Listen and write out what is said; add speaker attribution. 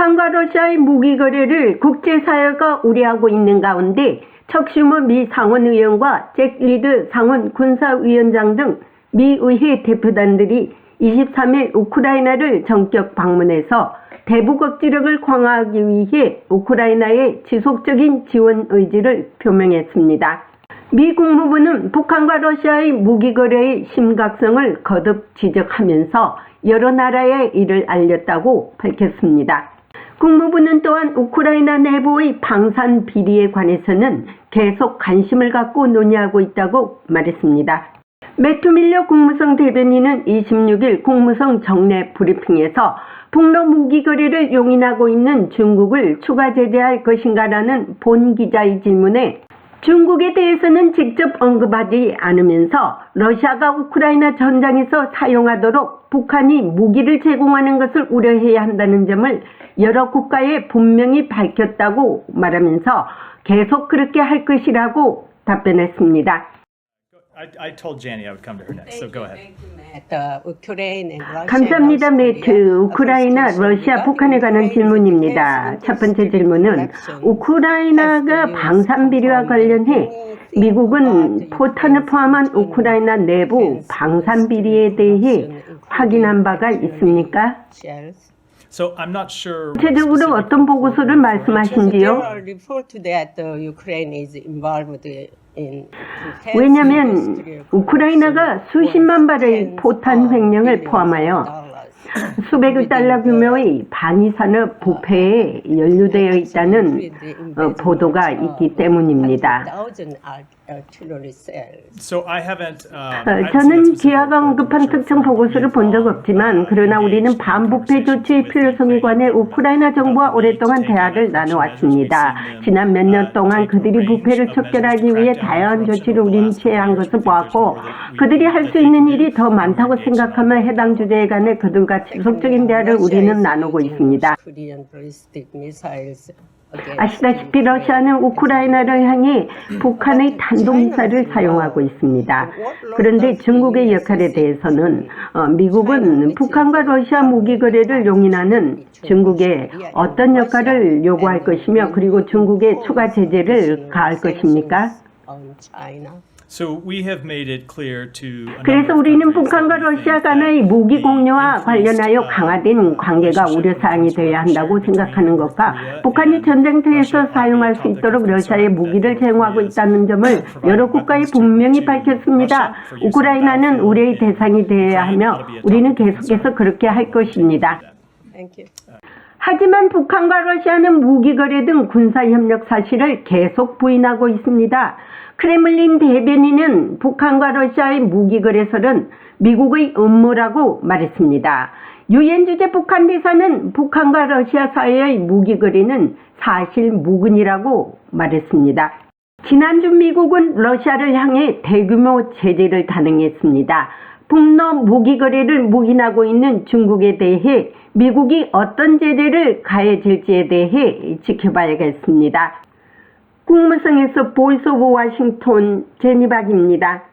Speaker 1: 북한과 러시아의 무기 거래를 국제사회가 우려하고 있는 가운데 척 슈머 미 상원의원과 잭 리드 상원 군사위원장 등 미 의회 대표단들이 23일 우크라이나를 전격 방문해서 대북 억지력을 강화하기 위해 우크라이나의 지속적인 지원 의지를 표명했습니다. 미 국무부는 북한과 러시아의 무기 거래의 심각성을 거듭 지적하면서 여러 나라에 이를 알렸다고 밝혔습니다. 국무부는 또한 우크라이나 내부의 방산 비리에 관해서는 계속 관심을 갖고 논의하고 있다고 말했습니다. 매튜 밀러 국무성 대변인은 26일 국무성 정례 브리핑에서 북러 무기 거래를 용인하고 있는 중국을 추가 제재할 것인가라는 본 기자의 질문에 중국에 대해서는 직접 언급하지 않으면서 러시아가 우크라이나 전장에서 사용하도록 북한이 무기를 제공하는 것을 우려해야 한다는 점을 여러 국가에 분명히 밝혔다고 말하면서 계속 그렇게 할 것이라고 답변했습니다.
Speaker 2: I told Janie I would come to her next, so go ahead.
Speaker 1: 감사합니다, 매튜. 우크라이나, 러시아, 북한에 관한 질문입니다. 첫 번째 질문은 우크라이나가 방산 비리와 관련해 미국은 포탄을 포함한 우크라이나 내부 방산 비리에 대해 확인한 바가 있습니까?
Speaker 2: So I'm not sure.
Speaker 1: 구체적으로 어떤 보고서를 말씀하신지요? 왜냐하면 우크라이나가 수십만 발의 포탄 횡령을 포함하여 수백억 달러 규모의 반이산업 부패에 연루되어 있다는 보도가 있기 때문입니다. 저는 기아가 언급한 특정 보고서를 본 적 없지만 그러나 우리는 반부패 조치의 필요성에 관해 우크라이나 정부와 오랫동안 대화를 나눠왔습니다. 지난 몇 년 동안 그들이 부패를 척결하기 위해 다양한 조치를 우리는 취한 것을 보았고 그들이 할 수 있는 일이 더 많다고 생각하며 해당 주제에 관해 그들과 지속적인 대화를 우리는 나누고 있습니다. 아시다시피 러시아는 우크라이나를 향해 북한의 탄도미사일을 사용하고 있습니다. 그런데 중국의 역할에 대해서는 미국은 북한과 러시아 무기 거래를 용인하는 중국에 어떤 역할을 요구할 것이며 그리고 중국에 추가 제재를 가할 것입니까? 그래서 우리는 북한과 러시아 간의 무기 공유와 관련하여 강화된 관계가 우려사항이 되어야 한다고 생각하는 것과 북한이 전쟁터에서 사용할 수 있도록 러시아에 무기를 제공하고 있다는 점을 여러 국가에 분명히 밝혔습니다. 우크라이나는 우려의 대상이 되어야 하며 우리는 계속해서 그렇게 할 것입니다. 하지만 북한과 러시아는 무기 거래 등 군사협력 사실을 계속 부인하고 있습니다. 크렘린 대변인은 북한과 러시아의 무기 거래설은 미국의 음모라고 말했습니다. 유엔 주재 북한 대사는 북한과 러시아 사이의 무기 거래는 사실 무근이라고 말했습니다. 지난주 미국은 러시아를 향해 대규모 제재를 단행했습니다. 북러 무기 거래를 묵인하고 있는 중국에 대해 미국이 어떤 제재를 가해질지에 대해 지켜봐야겠습니다. 국무성에서 보이스 오브 워싱턴 제니박입니다.